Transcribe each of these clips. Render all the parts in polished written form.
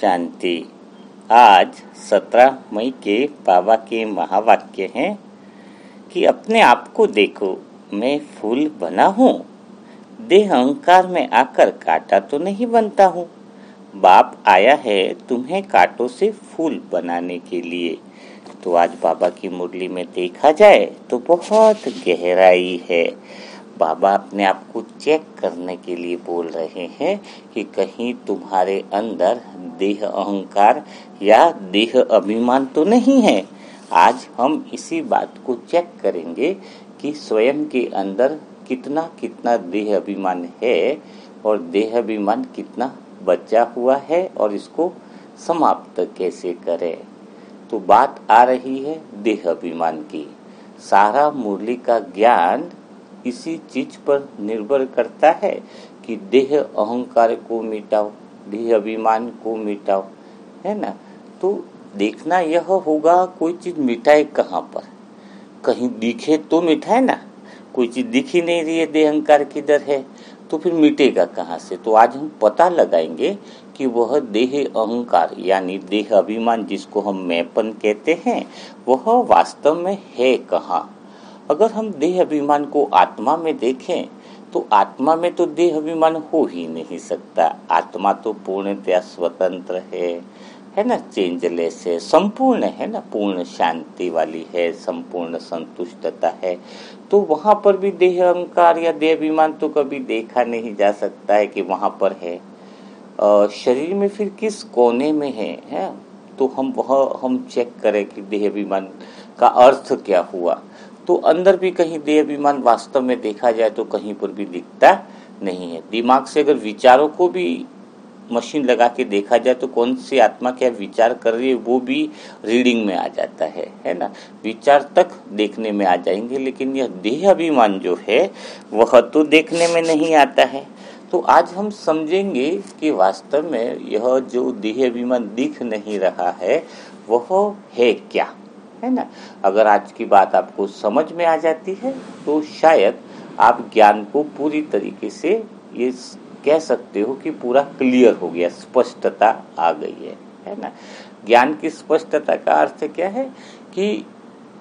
शांति। आज 17 मई के बाबा के महावाक्य हैं कि अपने आप को देखो, मैं फूल बना हूँ। देह अहंकार में आकर कांटा तो नहीं बनता हूँ। बाप आया है तुम्हें कांटों से फूल बनाने के लिए। तो आज बाबा की मुरली में देखा जाए तो बहुत गहराई है। बाबा अपने आप को चेक करने के लिए बोल रहे हैं कि कहीं तुम्हारे अंदर देह अहंकार या देह अभिमान तो नहीं है। आज हम इसी बात को चेक करेंगे कि स्वयं के अंदर कितना कितना देह अभिमान है और देह अभिमान कितना बचा हुआ है और इसको समाप्त कैसे करें। तो बात आ रही है देह अभिमान की। सारा मुरली का ज्ञान इसी चीज पर निर्भर करता है कि देह अहंकार को मिटाओ, देह अभिमान को मिटाओ, है ना। तो देखना यह होगा कोई चीज मिटाए कहाँ पर। कहीं दिखे तो मिटाए ना। कोई चीज दिख ही नहीं रही है, देह अहंकार किधर है, तो फिर मिटेगा कहाँ से। तो आज हम पता लगाएंगे कि वह देह अहंकार यानी देह अभिमान जिसको हम मैंपन कहते हैं वह वास्तव में है कहाँ। अगर हम देह अभिमान को आत्मा में देखें तो आत्मा में तो देह अभिमान हो ही नहीं सकता। आत्मा तो पूर्णतया स्वतंत्र है ना, चेंजलेस है, संपूर्ण है ना, पूर्ण शांति वाली है, संपूर्ण संतुष्टता है। तो वहां पर भी देह अहंकार या देह अभिमान तो कभी देखा नहीं जा सकता है कि वहां पर है। शरीर में फिर किस कोने में है तो हम चेक करें कि देह अभिमान का अर्थ क्या हुआ। तो अंदर भी कहीं देह अभिमान वास्तव में देखा जाए तो कहीं पर भी दिखता नहीं है। दिमाग से अगर विचारों को भी मशीन लगा के देखा जाए तो कौन सी आत्मा क्या विचार कर रही है वो भी रीडिंग में आ जाता है ना। विचार तक देखने में आ जाएंगे, लेकिन यह देह अभिमान जो है वह तो देखने में नहीं आता है। तो आज हम समझेंगे कि वास्तव में यह जो देह अभिमान दिख नहीं रहा है वह है क्या, है ना। अगर आज की बात आपको समझ में आ जाती है तो शायद आप ज्ञान को पूरी तरीके से ये कह सकते हो कि पूरा क्लियर हो गया, स्पष्टता आ गई है ना। ज्ञान की स्पष्टता का अर्थ क्या है कि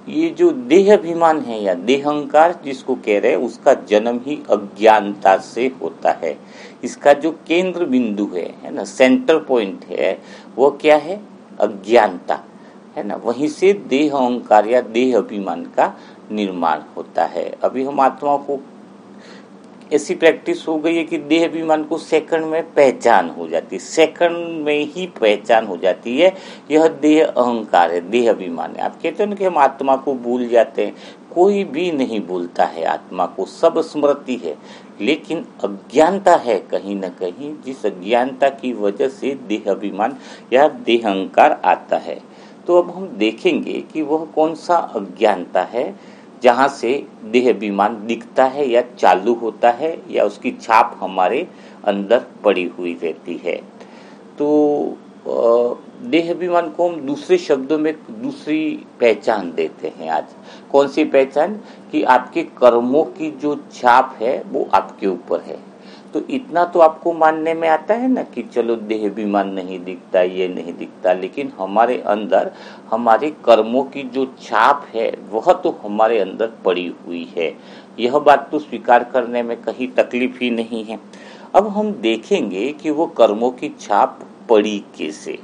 ये जो देह अभिमान है या देह अहंकार जिसको कह रहे हैं उसका जन्म ही अज्ञानता से होता है। इसका जो केंद्र बिंदु है ना, सेंटर पॉइंट है, वो क्या है, अज्ञानता, है ना। वहीं से देह अहंकार या देह अभिमान का निर्माण होता है। अभी हम आत्मा को ऐसी प्रैक्टिस हो गई है कि देह अभिमान को सेकंड में पहचान हो जाती है, सेकंड में ही पहचान हो जाती है। यह देह अहंकार है, देह अभिमान है। आप कहते हो ना कि हम आत्मा को भूल जाते हैं, कोई भी नहीं भूलता है आत्मा को, सब स्मृति है। लेकिन अज्ञानता है कहीं न कहीं, जिस अज्ञानता की वजह से देह अभिमान या देह अहंकार आता है। तो अब हम देखेंगे कि वह कौन सा अज्ञानता है जहाँ से देह अभिमान दिखता है या चालू होता है या उसकी छाप हमारे अंदर पड़ी हुई रहती है। तो देह अभिमान को हम दूसरे शब्दों में दूसरी पहचान देते हैं आज। कौन सी पहचान, कि आपके कर्मों की जो छाप है वो आपके ऊपर है। तो इतना तो आपको मानने में आता है ना कि चलो देह अभिमान नहीं दिखता, ये नहीं दिखता, लेकिन हमारे अंदर हमारे कर्मों की जो छाप है वह तो हमारे अंदर पड़ी हुई है। यह बात तो स्वीकार करने में कहीं तकलीफ ही नहीं है। अब हम देखेंगे कि वो कर्मों की छाप पड़ी कैसे,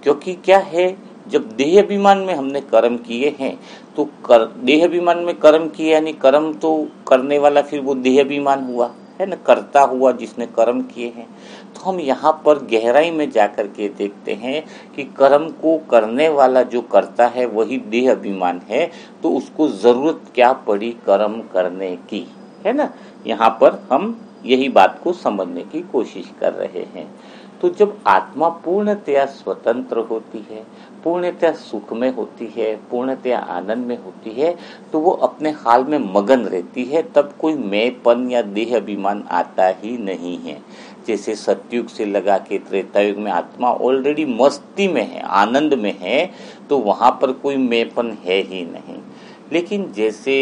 क्योंकि क्या है, जब देह अभिमान में हमने कर्म किए हैं तो देह अभिमान में कर्म किए यानी कर्म तो करने वाला फिर वो देह अभिमान हुआ, है ना, करता हुआ जिसने कर्म किए हैं। तो हम यहाँ पर गहराई में जाकर के देखते हैं कि कर्म को करने वाला जो करता है वही देह अभिमान है। तो उसको जरूरत क्या पड़ी कर्म करने की, है ना। यहाँ पर हम यही बात को समझने की कोशिश कर रहे हैं। तो जब आत्मा पूर्णतया स्वतंत्र होती है, पूर्णतया सुख में होती है, पूर्णतया आनंद में होती है, तो वो अपने हाल में मगन रहती है। तब कोई मैंपन या देह अभिमान आता ही नहीं है। जैसे सतयुग से लगा के त्रेतायुग में आत्मा ऑलरेडी मस्ती में है, आनंद में है, तो वहां पर कोई मैंपन है ही नहीं। लेकिन जैसे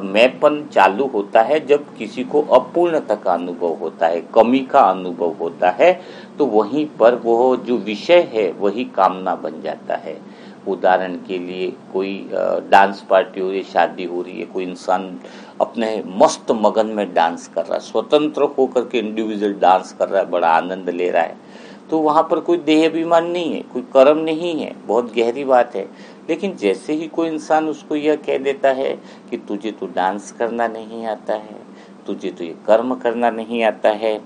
मैंपन चालू होता है जब किसी को अपूर्णता का अनुभव होता है, कमी का अनुभव होता है, तो वहीं पर वो जो विषय है वही कामना बन जाता है। उदाहरण के लिए कोई डांस पार्टी हो रही है, शादी हो रही है, कोई इंसान अपने मस्त मगन में डांस कर रहा है, स्वतंत्र होकर के इंडिविजुअल डांस कर रहा है, बड़ा आनंद ले रहा है, तो वहाँ पर कोई देह अभिमान नहीं है, कोई कर्म नहीं है, बहुत गहरी बात है। लेकिन जैसे ही कोई इंसान उसको यह कह देता है कि तुझे तो डांस करना नहीं आता है, तुझे तो ये कर्म करना नहीं आता है,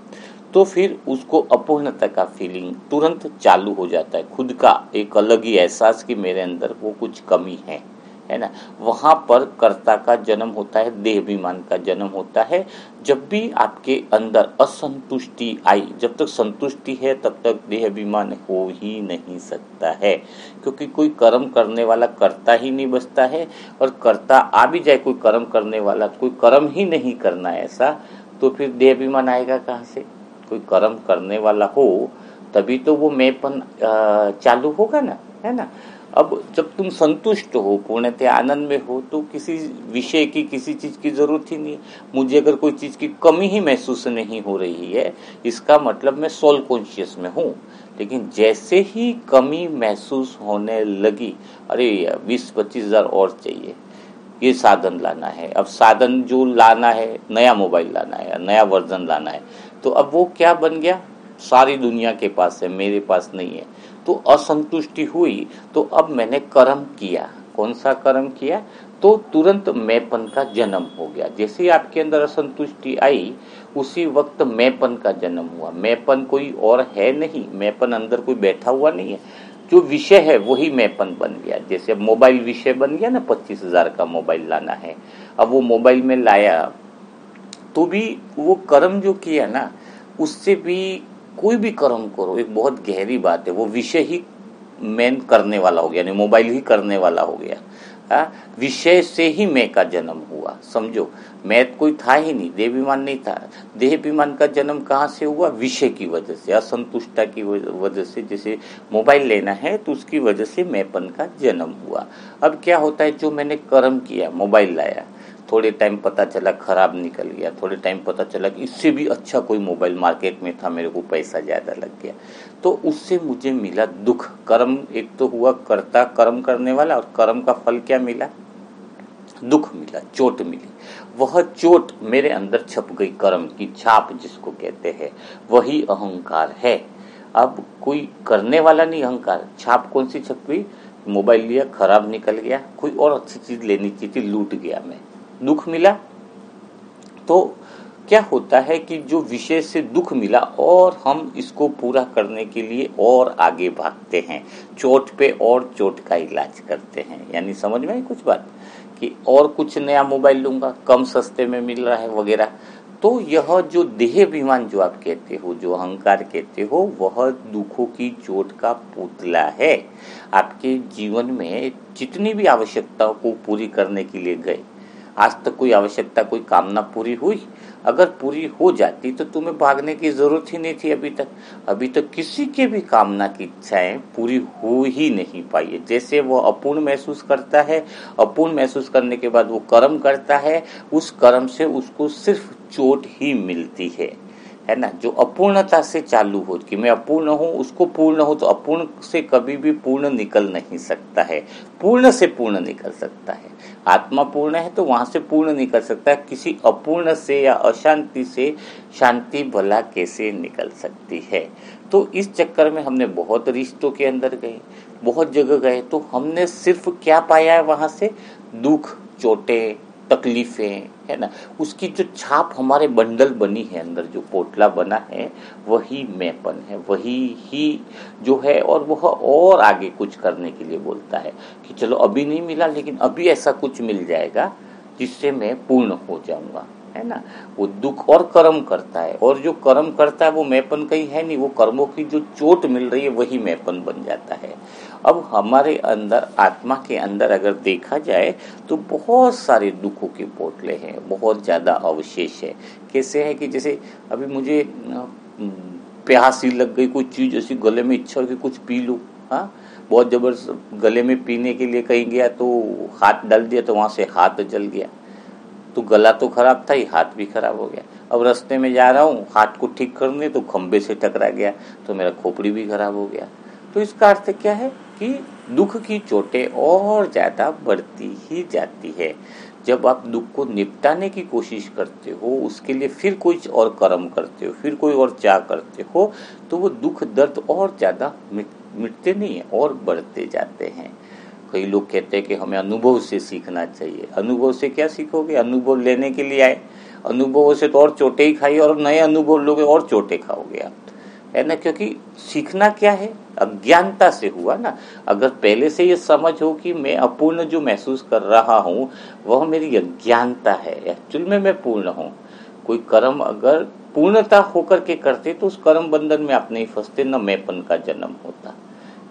तो फिर उसको अपूर्णता का फीलिंग तुरंत चालू हो जाता है, खुद का एक अलग ही एहसास कि मेरे अंदर वो कुछ कमी है ना। वहाँ पर कर्ता का जन्म होता है, देहाभिमान का जन्म होता है। जब भी आपके अंदर असंतुष्टि आई, जब तक संतुष्टि है तब तक देहाभिमान हो ही नहीं सकता है, क्योंकि कोई कर्म करने वाला कर्ता ही नहीं बचता है। और कर्ता आ भी जाए, कोई कर्म करने वाला, कोई कर्म ही नहीं करना ऐसा, तो फिर देहाभिमान आएगा कहाँ से? कोई कर्म करने वाला हो तभी तो वो मैंपन चालू होगा ना, है ना। अब जब तुम संतुष्ट हो, पूर्णतः आनंद में हो, तो किसी विषय की, किसी चीज की जरूरत ही नहीं। मुझे अगर कोई चीज की कमी ही महसूस नहीं हो रही है, इसका मतलब मैं सोल कॉन्शियस में हूँ। लेकिन जैसे ही कमी महसूस होने लगी, अरे 20-25 हज़ार और चाहिए, ये साधन लाना है, अब साधन जो लाना है, नया मोबाइल लाना है, नया वर्जन लाना है, तो अब वो क्या बन गया? सारी दुनिया के पास है, मेरे पास नहीं है। तो असंतुष्टि हुई, तो अब मैंने कर्म किया। कौन सा कर्म किया? तो तुरंत मैंपन का जन्म हो गया। जैसे ही आपके अंदर असंतुष्टि आई, उसी वक्त मैंपन का जन्म हुआ। मैंपन कोई और है नहीं, मैंपन अंदर कोई बैठा हुआ नहीं है, जो विषय है वही मैंपन बन गया। जैसे मोबाइल विषय बन गया ना, 25 हज़ार का मोबाइल लाना है, अब वो मोबाइल में लाया, तो भी वो कर्म जो किया ना, उससे भी कोई भी कर्म करो, एक बहुत गहरी बात है, वो विषय ही मैं करने वाला हो गया, यानी मोबाइल ही करने वाला हो गया। विषय से ही मैं का जन्म हुआ, समझो। मैं कोई था ही नहीं, देहाभिमान नहीं था। देहाभिमान का जन्म कहाँ से हुआ? विषय की वजह से, असंतुष्टता की वजह से। जैसे मोबाइल लेना है तो उसकी वजह से मैंपन का जन्म हुआ। अब क्या होता है, जो मैंने कर्म किया, मोबाइल लाया, थोड़े टाइम पता चला खराब निकल गया, थोड़े टाइम पता चला कि इससे भी अच्छा कोई मोबाइल मार्केट में था, मेरे को पैसा ज़्यादा लग गया, तो उससे मुझे मिला दुख। कर्म एक तो हुआ कर्ता, कर्म करने वाला, और कर्म का फल क्या मिला? दुख मिला, चोट मिली। वह चोट मेरे अंदर छप गई, कर्म की छाप जिसको कहते हैं, वही अहंकार है। अब कोई करने वाला नहीं, अहंकार। छाप कौन सी छप गई? मोबाइल लिया, खराब निकल गया, कोई और अच्छी चीज लेनी चाहिए थी, लूट गया मैं, दुख मिला। तो क्या होता है कि जो विषय से दुख मिला, और हम इसको पूरा करने के लिए और आगे भागते हैं, चोट पे और चोट का इलाज करते हैं। यानी समझ में आई कुछ बात, कि और कुछ नया मोबाइल लूंगा, कम सस्ते में मिल रहा है वगैरह। तो यह जो देहाभिमान जो आप कहते हो, जो अहंकार कहते हो, वह दुखों की चोट का पुतला है। आपके जीवन में जितनी भी आवश्यकताओं को पूरी करने के लिए गए, आज तक कोई आवश्यकता, कोई कामना पूरी हुई? अगर पूरी हो जाती तो तुम्हें भागने की जरूरत ही नहीं थी। अभी तक किसी के भी कामना की इच्छाएं पूरी हो ही नहीं पाई है। जैसे वो अपूर्ण महसूस करता है, अपूर्ण महसूस करने के बाद वो कर्म करता है, उस कर्म से उसको सिर्फ चोट ही मिलती है ना। जो अपूर्णता से चालू हो कि मैं अपूर्ण हूँ, उसको पूर्ण हो, तो अपूर्ण से कभी भी पूर्ण निकल नहीं सकता है, पूर्ण से पूर्ण निकल सकता है। आत्मा पूर्ण है तो वहां से पूर्ण निकल सकता है। किसी अपूर्ण से या अशांति से शांति भला कैसे निकल सकती है? तो इस चक्कर में हमने बहुत रिश्तों के अंदर गए, बहुत जगह गए, तो हमने सिर्फ क्या पाया है वहां से? दुख, चोटें, तकलीफें, है ना। उसकी जो छाप हमारे बंडल बनी है, अंदर जो पोटला बना है, वही मैंपन है, वही ही जो है। और वह और आगे कुछ करने के लिए बोलता है कि चलो अभी नहीं मिला, लेकिन अभी ऐसा कुछ मिल जाएगा जिससे मैं पूर्ण हो जाऊंगा, है ना। वो दुख और कर्म करता है, और जो कर्म करता है वो मैंपन कहीं है नहीं, वो कर्मों की जो चोट मिल रही है वही मैंपन बन जाता है। अब हमारे अंदर, आत्मा के अंदर अगर देखा जाए तो बहुत सारे दुखों के पोटले हैं, बहुत ज़्यादा अवशेष है। कैसे है कि जैसे अभी मुझे प्यास ही लग गई, कोई चीज़ ऐसी गले में इच्छा हो कि कुछ पी लूँ, हाँ, बहुत जबरदस्त गले में पीने के लिए कहीं गया तो हाथ डाल दिया तो वहाँ से हाथ जल गया, तो गला तो खराब था ही, हाथ भी खराब हो गया। अब रास्ते में जा रहा हूँ, हाथ को ठीक करने तो खंबे से टकरा गया, तो मेरा खोपड़ी भी खराब हो गया। तो इसका अर्थ क्या है कि दुख की चोटें और ज़्यादा बढ़ती ही जाती है। जब आप दुख को निपटाने की कोशिश करते हो, उसके लिए फिर कुछ और कर्म करते हो, फिर कोई और चाह करते हो, तो वो दुख दर्द और ज़्यादा मिटते नहीं हैं और बढ़ते जाते हैं। कई लोग कहते हैं कि हमें अनुभव से सीखना चाहिए। अनुभव से क्या सीखोगे? अनुभव लेने के लिए आए, अनुभवों से तो और चोटें ही खाई, और नए अनुभव लोगे और चोटें खाओगे आप, है ना। क्योंकि सीखना क्या है? अज्ञानता से हुआ ना। अगर पहले से ये समझ हो कि मैं अपूर्ण जो महसूस कर रहा हूँ वह मेरी अज्ञानता है, एक्चुअल में मैं पूर्ण हूँ। कोई कर्म अगर पूर्णता होकर के करते तो उस कर्म बंधन में आप नहीं फंसते, न मैंपन का जन्म होता,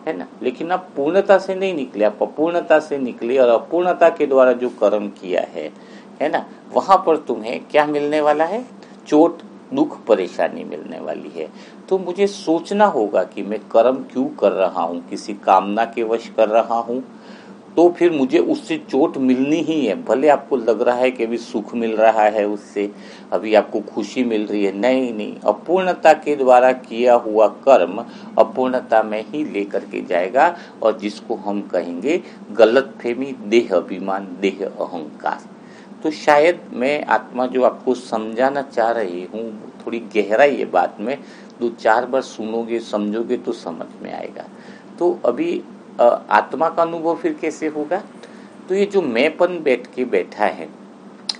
है ना। लेकिन आप पूर्णता से नहीं निकले, आप अपूर्णता से निकले, और अपूर्णता के द्वारा जो कर्म किया है ना, वहां पर तुम्हें क्या मिलने वाला है? चोट, दुख, परेशानी मिलने वाली है। तो मुझे सोचना होगा कि मैं कर्म क्यों कर रहा हूँ, किसी कामना के वश कर रहा हूँ, तो फिर मुझे उससे चोट मिलनी ही है। भले आपको लग रहा है कि अभी सुख मिल रहा है उससे, अभी आपको खुशी मिल रही है, नहीं नहीं, अपूर्णता के द्वारा किया हुआ कर्म अपूर्णता में ही लेकर के जाएगा, और जिसको हम कहेंगे गलतफहमी, देह अभिमान, देह अहंकार। तो शायद मैं आत्मा जो आपको समझाना चाह रही हूँ, थोड़ी गहराई है बात में, 2-4 बार सुनोगे समझोगे तो समझ में आएगा। तो अभी आत्मा का अनुभव फिर कैसे होगा? तो ये जो मैंपन बैठ के बैठा है,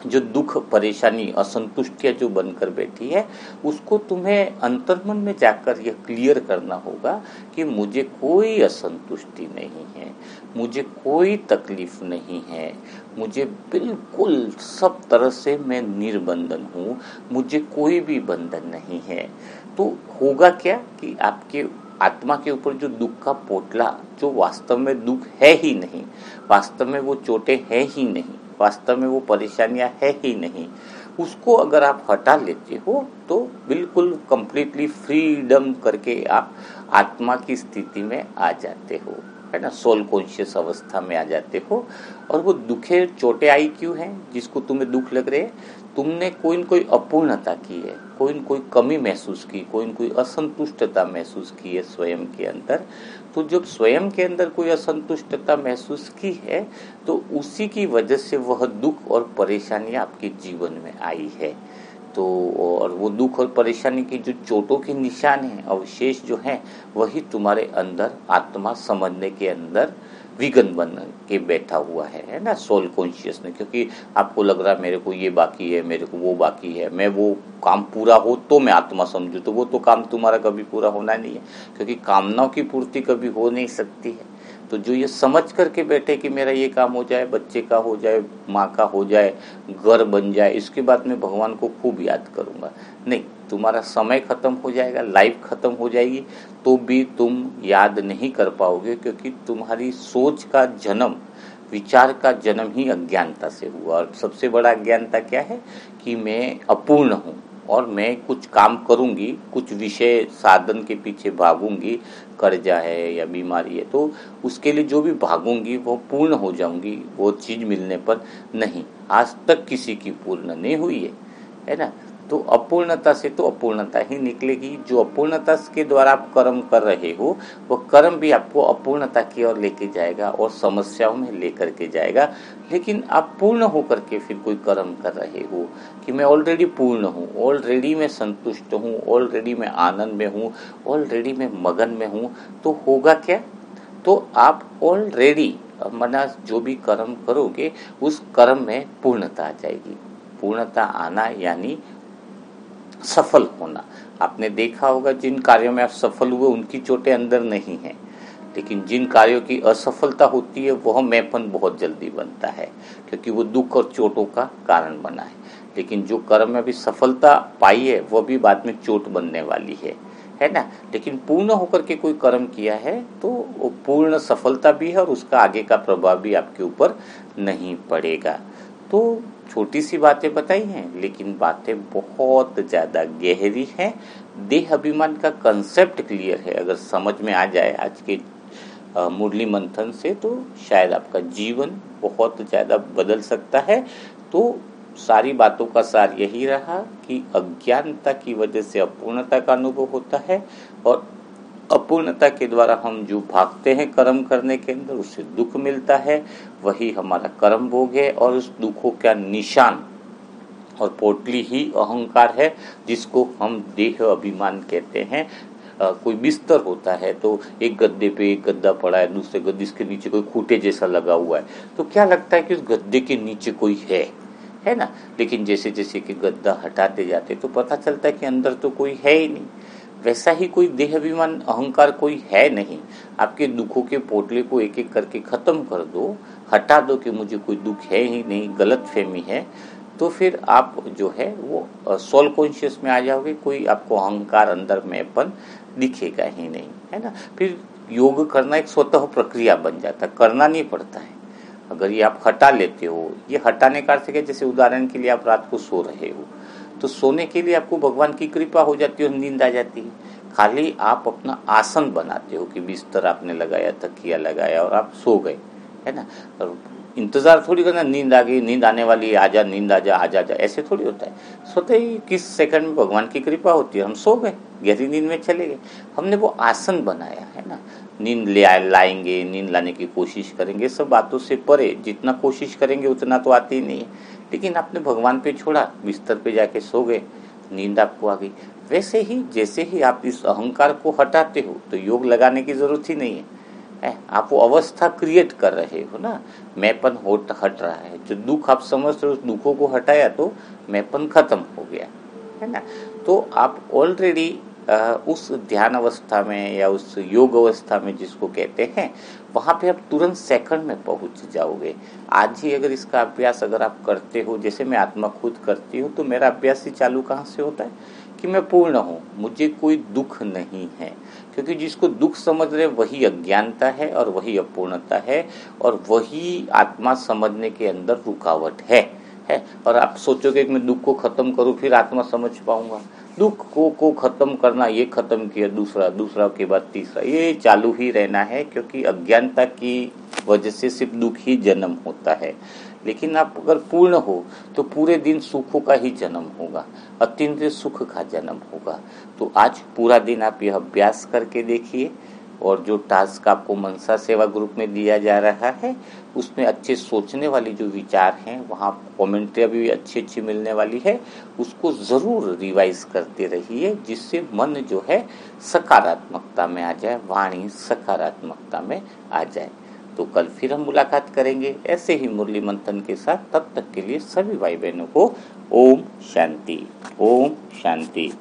जो दुख, परेशानी, असंतुष्टियां जो बनकर बैठी है, उसको तुम्हें अंतर्मन में जाकर यह क्लियर करना होगा कि मुझे कोई असंतुष्टि नहीं है, मुझे कोई तकलीफ नहीं है, मुझे बिल्कुल सब तरह से मैं निर्बंधन हूँ, मुझे कोई भी बंधन नहीं है। तो होगा क्या कि आपके आत्मा के ऊपर जो दुख का पोटला, जो वास्तव में दुख है ही नहीं, वास्तव में वो चोटें है ही नहीं, वास्तव में वो परेशानियां है ही नहीं, उसको अगर आप हटा लेते हो तो बिल्कुल कंप्लीटली फ्रीडम करके आप आत्मा की स्थिति में आ जाते हो, है ना, सोल कॉन्शियस अवस्था में आ जाते हो। और वो दुखे चोटें आई क्यों हैं जिसको तुम्हें दुख लग रहे हैं? तुमने कोई न कोई अपूर्णता की है, कोई न कोई कमी महसूस की, कोई न कोई असंतुष्टता महसूस की है स्वयं के अंदर। तो जब स्वयं के अंदर कोई असंतुष्टता महसूस की है तो उसी की वजह से वह दुख और परेशानी आपके जीवन में आई है। तो और वो दुख और परेशानी की जो चोटों के निशान हैं, अवशेष जो हैं, वही तुम्हारे अंदर आत्मा समझने के अंदर विघन बन के बैठा हुआ है ना, सोल कॉन्शियस ने। क्योंकि आपको लग रहा है मेरे को ये बाकी है, मेरे को वो बाकी है, मैं वो काम पूरा हो तो मैं आत्मा समझूं, तो वो तो काम तुम्हारा कभी पूरा होना नहीं है, क्योंकि कामनाओं की पूर्ति कभी हो नहीं सकती है। तो जो ये समझ करके बैठे कि मेरा ये काम हो जाए, बच्चे का हो जाए, माँ का हो जाए, घर बन जाए, इसके बाद मैं भगवान को खूब याद करूँगा, नहीं, तुम्हारा समय खत्म हो जाएगा, लाइफ खत्म हो जाएगी, तो भी तुम याद नहीं कर पाओगे, क्योंकि तुम्हारी सोच का जन्म, विचार का जन्म ही अज्ञानता से हुआ। और सबसे बड़ा अज्ञानता क्या है कि मैं अपूर्ण हूँ, और मैं कुछ काम करूँगी, कुछ विषय साधन के पीछे भागूंगी, कर्जा है या बीमारी है, तो उसके लिए जो भी भागूंगी वो पूर्ण हो जाऊंगी, वो चीज़ मिलने पर नहीं, आज तक किसी की पूर्ण नहीं हुई है ना। तो अपूर्णता से तो अपूर्णता ही निकलेगी। जो अपूर्णता के द्वारा आप कर्म कर रहे हो, वो कर्म भी आपको अपूर्णता की ओर लेके जाएगा और समस्याओं में लेकर के जाएगा। लेकिन आप पूर्ण होकर के फिर कोई कर्म कर रहे हो कि मैं ऑलरेडी पूर्ण हूँ, ऑलरेडी मैं संतुष्ट हूँ, ऑलरेडी मैं आनंद में हूँ, ऑलरेडी मैं मगन में हूँ, तो होगा क्या? तो आप ऑलरेडी मना जो भी कर्म करोगे उस कर्म में पूर्णता आ जाएगी। पूर्णता आना यानी सफल होना। आपने देखा होगा जिन कार्यों में आप सफल हुए उनकी चोटें अंदर नहीं हैं, लेकिन जिन कार्यों की असफलता होती है वह मैंपन बहुत जल्दी बनता है, क्योंकि वो दुख और चोटों का कारण बना है। लेकिन जो कर्म में अभी सफलता पाई है वह भी बाद में चोट बनने वाली है ना। लेकिन पूर्ण होकर के कोई कर्म किया है तो वो पूर्ण सफलता भी है और उसका आगे का प्रभाव भी आपके ऊपर नहीं पड़ेगा। तो छोटी सी बातें बताई हैं, लेकिन बातें बहुत ज़्यादा गहरी हैं। देह अभिमान का कंसेप्ट क्लियर है, अगर समझ में आ जाए आज के मुरली मंथन से, तो शायद आपका जीवन बहुत ज़्यादा बदल सकता है। तो सारी बातों का सार यही रहा कि अज्ञानता की वजह से अपूर्णता का अनुभव होता है और अपूर्णता के द्वारा हम जो भागते हैं कर्म करने के अंदर उससे दुख मिलता है, वही हमारा कर्म भोग है और उस दुखों का निशान और पोटली ही अहंकार है, जिसको हम देह अभिमान कहते हैं। कोई बिस्तर होता है तो एक गद्दे पे एक गद्दा पड़ा है, दूसरे गद्दे के नीचे कोई खूंटे जैसा लगा हुआ है, तो क्या लगता है कि उस गद्दे के नीचे कोई है ना। लेकिन जैसे जैसे कि गद्दा हटाते जाते तो पता चलता है कि अंदर तो कोई है ही नहीं। वैसा ही कोई देह अभिमान अहंकार कोई है नहीं। आपके दुखों के पोटले को एक एक करके खत्म कर दो, हटा दो कि मुझे कोई दुख है ही नहीं, गलत फहमी है, तो फिर आप जो है वो सोल कॉन्शियस में आ जाओगे। कोई आपको अहंकार अंदर मेंपन दिखेगा ही नहीं, है ना। फिर योग करना एक स्वतः प्रक्रिया बन जाता है, करना नहीं पड़ता है। अगर ये आप हटा लेते हो, ये हटाने का अर्थ है जैसे उदाहरण के लिए आप रात को सो रहे हो तो सोने के लिए आपको भगवान की कृपा हो जाती है और नींद आ जाती है। खाली आप अपना आसन बनाते हो कि बिस्तर आपने लगाया, तकिया लगाया और आप सो गए, है ना। और इंतजार थोड़ी करना नींद आ गई, नींद आने वाली है, आजा नींद आजा आजा जा, ऐसे थोड़ी होता है। सोते ही किस सेकंड में भगवान की कृपा होती है, हम सो गए, गहरी नींद में चले गए। हमने वो आसन बनाया है ना, नींद लाएंगे, नींद लाने की कोशिश करेंगे, सब बातों से परे। जितना कोशिश करेंगे उतना तो आती ही नहीं है, लेकिन आपने भगवान पे छोड़ा, बिस्तर पे जाके सो गए, नींद आपको आ गई। वैसे ही जैसे ही आप इस अहंकार को हटाते हो तो योग लगाने की जरूरत ही नहीं है। आप वो अवस्था क्रिएट कर रहे हो ना, मैंपन हट रहा है। जो दुख आप समझ रहे हो, उस दुखों को हटाया तो मैंपन खत्म हो गया, है ना। तो आप ऑलरेडी उस ध्यान अवस्था में या उस योग अवस्था में जिसको कहते हैं, वहाँ पे आप तुरंत सेकंड में पहुँच जाओगे। आज ही अगर इसका अभ्यास अगर आप करते हो, जैसे मैं आत्मा खुद करती हूँ, तो मेरा अभ्यास ही चालू कहाँ से होता है कि मैं पूर्ण हूँ, मुझे कोई दुख नहीं है। क्योंकि जिसको दुख समझ रहे वही अज्ञानता है और वही अपूर्णता है और वही आत्मा समझने के अंदर रुकावट है। और आप सोचोगे कि मैं दुख को खत्म करूँ फिर आत्मा समझ पाऊंगा। दुख को खत्म करना, ये खत्म किया, दूसरा के बाद तीसरा, ये चालू ही रहना है। क्योंकि अज्ञानता की वजह से सिर्फ दुख ही जन्म होता है। लेकिन आप अगर पूर्ण हो तो पूरे दिन सुखों का ही जन्म होगा, अत्यंत सुख का जन्म होगा। तो आज पूरा दिन आप यह अभ्यास करके देखिए। और जो टास्क आपको मनसा सेवा ग्रुप में दिया जा रहा है, उसमें अच्छे सोचने वाली जो विचार हैं, वहाँ कमेंट्री भी अच्छी मिलने वाली है, उसको ज़रूर रिवाइज करते रहिए, जिससे मन जो है सकारात्मकता में आ जाए, वाणी सकारात्मकता में आ जाए। तो कल फिर हम मुलाकात करेंगे ऐसे ही मुरली मंथन के साथ। तब तक के लिए सभी भाई बहनों को ओम शांति, ओम शांति।